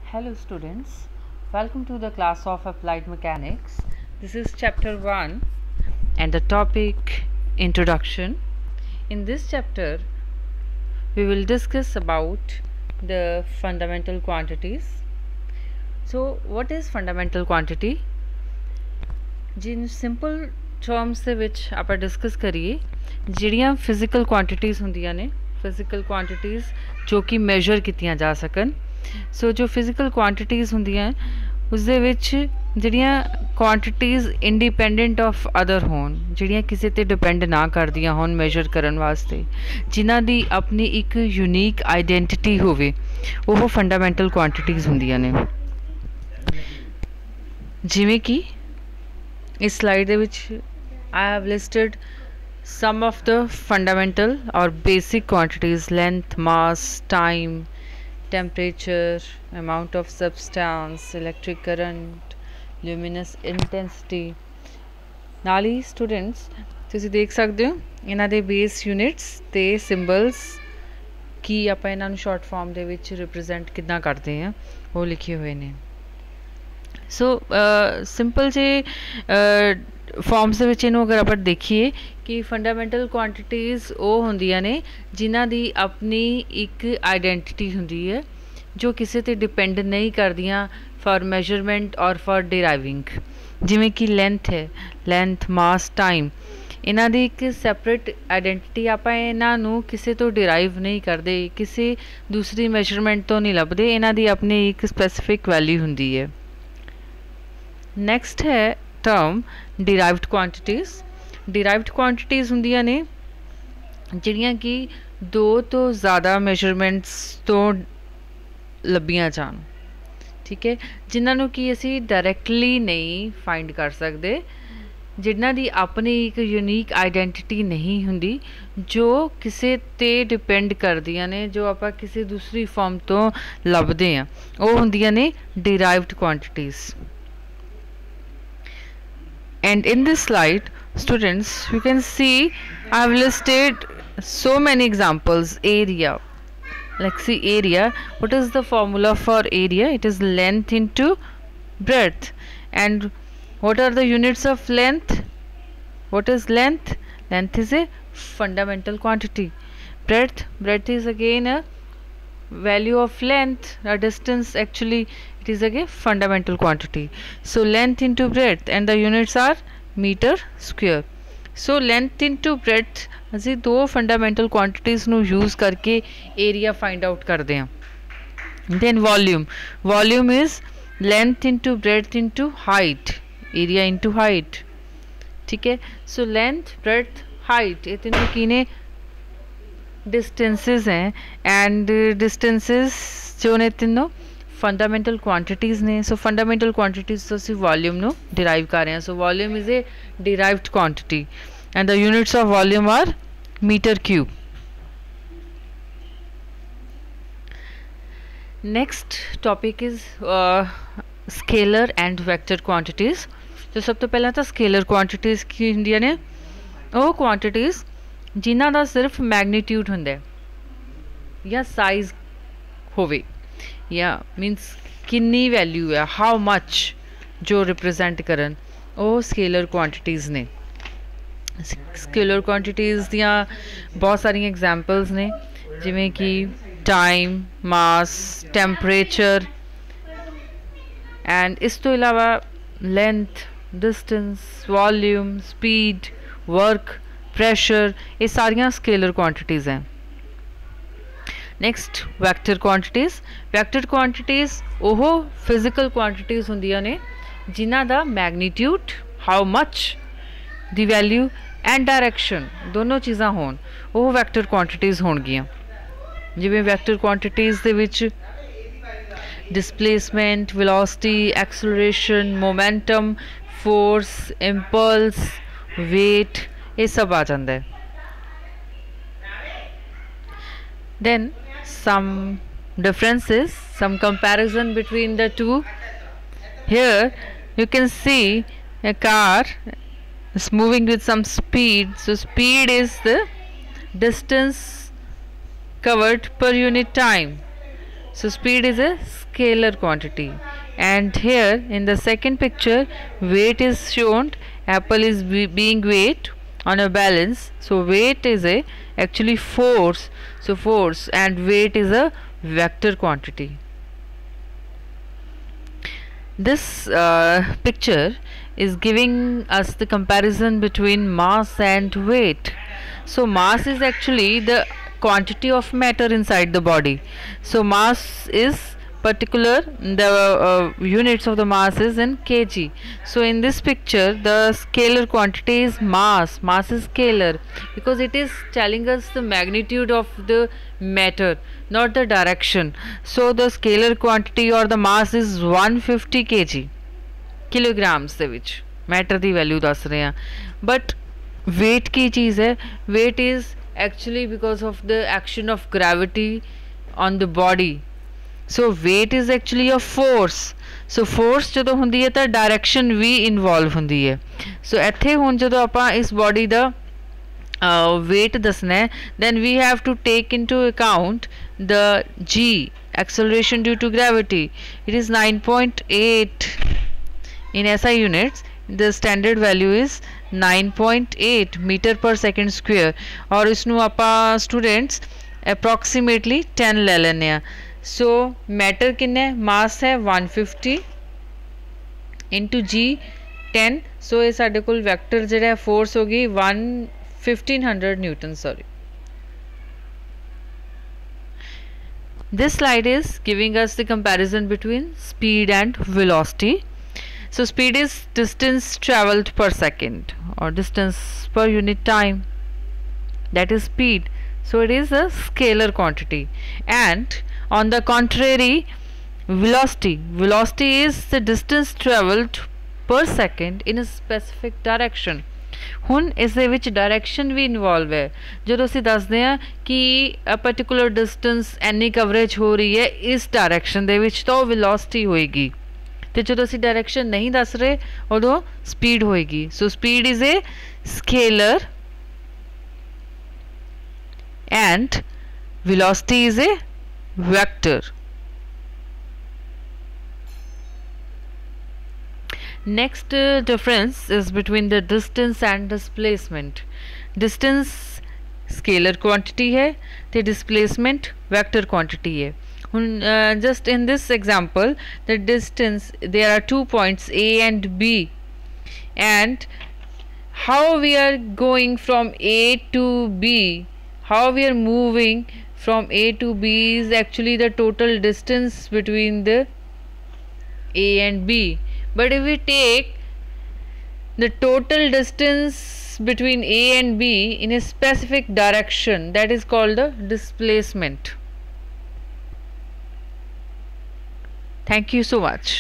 Hello students, welcome to the class of Applied Mechanics. This is chapter 1 and the topic Introduction. In this chapter we will discuss about the fundamental quantities. So what is fundamental quantity? जिन simple terms ਦੇ ਵਿੱਚ ਆਪਾਂ discuss ਕਰੀਏ ਜਿਹੜੀਆਂ physical quantities ਹੁੰਦੀਆਂ ਨੇ physical quantities ਜੋ ਕਿ ਮੈਜ਼ਰ ਕੀਤੀਆਂ ਜਾ ਸਕਣ ਸੋ ਜੋ ਫਿਜ਼ੀਕਲ ਕੁਆਂਟੀਟੀਜ਼ ਹੁੰਦੀਆਂ ਉਸ ਦੇ ਵਿੱਚ ਜਿਹੜੀਆਂ ਕੁਆਂਟੀਟੀਜ਼ ਇੰਡੀਪੈਂਡੈਂਟ ਆਫ ਅਦਰ ਹੋਣ ਜਿਹੜੀਆਂ ਕਿਸੇ ਤੇ ਡਿਪੈਂਡ ਨਾ ਕਰਦੀਆਂ ਹੋਣ ਮੈਜ਼ਰ ਕਰਨ ਵਾਸਤੇ ਜਿਨ੍ਹਾਂ ਦੀ ਆਪਣੀ ਇੱਕ ਯੂਨੀਕ ਆਈਡੈਂਟੀਟੀ ਹੋਵੇ ਉਹ ਫੰਡਾਮੈਂਟਲ ਕੁਆਂਟੀਟੀਜ਼ ਹੁੰਦੀਆਂ ਨੇ ਜਿਵੇਂ ਕਿ इस slide they which I have listed some of the fundamental or basic quantities: length, mass, time, temperature, amount of substance, electric current, luminous intensity. ਨਾਲ ਹੀ ਸਟੂਡੈਂਟਸ ਤੁਸੀਂ ਦੇਖ ਸਕਦੇ ਹੋ ਇਹਨਾਂ ਦੇ ਬੇਸ ਯੂਨਿਟਸ ਤੇ ਸਿੰਬਲਸ ਕੀ ਆਪਾਂ ਇਹਨਾਂ ਨੂੰ ਸ਼ਾਰਟ ਫਾਰਮ ਦੇ ਵਿੱਚ ਰਿਪਰੈਜ਼ੈਂਟ ਕਿੱਦਾਂ ਕਰਦੇ ਹਾਂ ਉਹ ਲਿਖੇ ਹੋਏ ਨੇ ਸੋ ਸਿੰਪਲ ਜੇ ਫਾਰਮਸ ਦੇ ਵਿੱਚ ਇਹਨੂੰ ਅਗਰ ਆਪਾਂ ਦੇਖੀਏ ਕਿ ਫੰਡਾਮੈਂਟਲ ਕੁਆਂਟੀਟੀਜ਼ ਉਹ ਹੁੰਦੀਆਂ ਨੇ ਜਿਨ੍ਹਾਂ ਦੀ ਆਪਣੀ ਇੱਕ ਆਈਡੈਂਟੀਟੀ ਹੁੰਦੀ ਹੈ ਜੋ ਕਿਸੇ 'ਤੇ ਡਿਪੈਂਡ ਨਹੀਂ ਕਰਦੀਆਂ ਫॉर ਮੈਜ਼ਰਮੈਂਟ ਔਰ ਫॉर ਡਿਰਾਈਵਿੰਗ ਜਿਵੇਂ ਕਿ ਲੈਂਥ ਹੈ ਲੈਂਥ ਮਾਸ ਟਾਈਮ ਇਹਨਾਂ ਦੀ ਇੱਕ ਸੈਪਰੇਟ ਆਈਡੈਂਟੀਟੀ ਆਪਾਂ ਇਹਨਾਂ ਨੂੰ ਕਿਸੇ ਤੋਂ ਡਿਰਾਈਵ ਨਹੀਂ ਕਰਦੇ ਕਿਸੇ ਦੂਸਰੀ ਮੈਜ਼ਰਮੈਂਟ ਤੋਂ ਨਹੀਂ ਲੱਭਦੇ ਇਹਨਾਂ ਦੀ ਆਪਣੀ ਇੱਕ ਸਪੈਸੀਫਿਕ ਵੈਲਿਊ ਹੁੰਦੀ ਹੈ ਨੈਕਸਟ ਹੈ ਟਰਮ ਡਿਰਾਈਵਡ ਕੁਆਂਟੀਟੀਜ਼ ਡਿਰਾਈਵਡ ਕੁਆਂਟੀਟੀਜ਼ ਹੁੰਦੀਆਂ ਨੇ ਜਿਹੜੀਆਂ ਕਿ ਦੋ ਤੋਂ ਜ਼ਿਆਦਾ ਮੈਜ਼ਰਮੈਂਟਸ ਤੋਂ ਲੱਭੀਆਂ ਜਾਣ ਠੀਕ ਹੈ ਜਿਨ੍ਹਾਂ ਨੂੰ ਕਿ ਅਸੀਂ ਡਾਇਰੈਕਟਲੀ ਨਹੀਂ ਫਾਈਂਡ ਕਰ ਸਕਦੇ ਜਿਨ੍ਹਾਂ ਦੀ ਆਪਣੀ ਇੱਕ ਯੂਨੀਕ ਆਈਡੈਂਟੀਟੀ ਨਹੀਂ ਹੁੰਦੀ ਜੋ ਕਿਸੇ 'ਤੇ ਡਿਪੈਂਡ ਕਰਦੀਆਂ ਨੇ ਜੋ ਆਪਾਂ ਕਿਸੇ ਦੂਸਰੀ ਫਾਰਮ ਤੋਂ ਲੱਭਦੇ ਹਾਂ ਉਹ ਹੁੰਦੀਆਂ ਨੇ ਡਿਰਾਈਵਡ quantities And in this slide students you can see I have listed so many examples area like see area what is the formula for area it is length into breadth and what are the units of length what is length length is a fundamental quantity breadth is again a value of length a distance actually it is again fundamental quantity so length into breadth and the units are meter square so length into breadth ਅਸੀਂ ਦੋ fundamental quantities ਨੂੰ use ਕਰਕੇ area find out ਕਰਦੇ ਹਾਂ then volume is length into breadth into height area into height ਠੀਕ ਹੈ so length breadth height ਇਹ ਤਿੰਨੋਂ ਕੀ ਨੇ distances हैं and distances जो ने तीनों fundamental quantities ने so fundamental quantities तो ਅਸੀਂ volume ਨੂੰ derive कर रहे हैं so volume is a derived quantity and the units of volume are meter cube next topic is scalar and vector quantities तो सब तो पहला तो scalar quantities की ਹੁੰਦੀਆਂ ਨੇ ਉਹ quantities ਜਿਨ੍ਹਾਂ ਦਾ ਸਿਰਫ ਮੈਗਨੀਟਿਊਡ ਹੁੰਦਾ ਜਾਂ ਸਾਈਜ਼ ਹੋਵੇ ਜਾਂ ਮੀਨਸ ਕਿੰਨੀ ਵੈਲਿਊ ਹੈ ਹਾਊ ਮੱਚ ਜੋ ਰਿਪਰੈਜ਼ੈਂਟ ਕਰਨ ਉਹ ਸਕੇਲਰ ਕੁਆਂਟੀਟੀਜ਼ ਨੇ ਸਕੇਲਰ ਕੁਆਂਟੀਟੀਜ਼ ਦੀਆਂ ਬਹੁਤ ਸਾਰੀਆਂ ਐਗਜ਼ਾਮਪਲਸ ਨੇ ਜਿਵੇਂ ਕਿ ਟਾਈਮ ਮਾਸ ਟੈਂਪਰੇਚਰ ਐਂਡ ਇਸ ਤੋਂ ਇਲਾਵਾ length distance volume speed work pressure ये सारियां scalar quantities हैं next vector quantities ਉਹ physical quantities ਹੁੰਦੀਆਂ ਨੇ ਜਿਨ੍ਹਾਂ ਦਾ magnitude how much the value and direction ਦੋਨੋਂ ਚੀਜ਼ਾਂ ਹੋਣ ਉਹ vector quantities ਹੋਣਗੀਆਂ ਜਿਵੇਂ vector quantities ਦੇ ਵਿੱਚ displacement velocity acceleration momentum force impulse weight ये सब आ जाता है then some differences some comparison between the two here you can see a car is moving with some speed so speed is the distance covered per unit time So speed is a scalar quantity. And here in the second picture, weight is shown. Apple is being weighed on a balance. So weight is a actually force. So force and weight is a vector quantity. This picture is giving us the comparison between mass and weight. So mass is actually the quantity of matter inside the body. So mass is particular, the units of the mass is in kg. So in this picture the scalar quantity is mass. Mass is scalar because it is telling us the magnitude of the matter, not the direction. So the scalar quantity or the mass is 150 kg, kilograms ਦੇ ਵਿੱਚ matter ਦੀ value दस रहे हैं. But wait की चीज़ है. Weight is actually because of the action of gravity on the body. So weight is actually a force. So force ਜਦੋਂ ਹੁੰਦੀ ਹੈ ਤਾਂ ਡਾਇਰੈਕਸ਼ਨ ਵੀ ਇਨਵੋਲਵ ਹੁੰਦੀ ਹੈ. ਸੋ ਇੱਥੇ ਹੁਣ ਜਦੋਂ ਆਪਾਂ ਇਸ ਬੋਡੀ ਦਾ weight ਦੱਸਣਾ ਹੈ, then we have to take into account the g, acceleration due to gravity. It is 9.8 in SI units. The standard value is 9.8 meter per second square और इसनों आपा students approximately 10 ले लेने हैं. So matter किन्ने mass है 150 into g 10. So ये साढ़े कुल vector जरा force होगी 1500 Newton. Sorry. This slide is giving us the comparison between speed and velocity. So speed is distance traveled per second or distance per unit time. That is speed. So it is a scalar quantity. And on the contrary, velocity is the distance traveled per second in a specific direction. ਹੁਣ ਇਸ ਦੇ ਵਿੱਚ direction ਵੀ involve ਹੈ. ਜਦੋਂ ਅਸੀਂ ਦੱਸਦੇ ਹਾਂ ਕਿ a particular distance any coverage ਹੋ ਰਹੀ ਹੈ ਇਸ ਡਾਇਰੈਕਸ਼ਨ ਦੇ ਵਿੱਚ ਤਾਂ ਉਹ ਵੈਲੋਸਿਟੀ ਹੋਏਗੀ, ਤੇ ਜਦੋਂ ਅਸੀਂ ਡਾਇਰੈਕਸ਼ਨ ਨਹੀਂ ਦੱਸ ਰਹੇ ਉਦੋਂ ਸਪੀਡ ਹੋਏਗੀ. So speed is a scalar and velocity is a vector. Next difference is between the distance and displacement. Distance scalar quantity है ते displacement vector quantity है. Just in this example, the distance, there are 2 points A and B, and how we are going from A to B, how we are moving from A to B is actually the total distance between the A and B. But if we take the total distance between A and B in a specific direction, that is called the displacement. Thank you so much.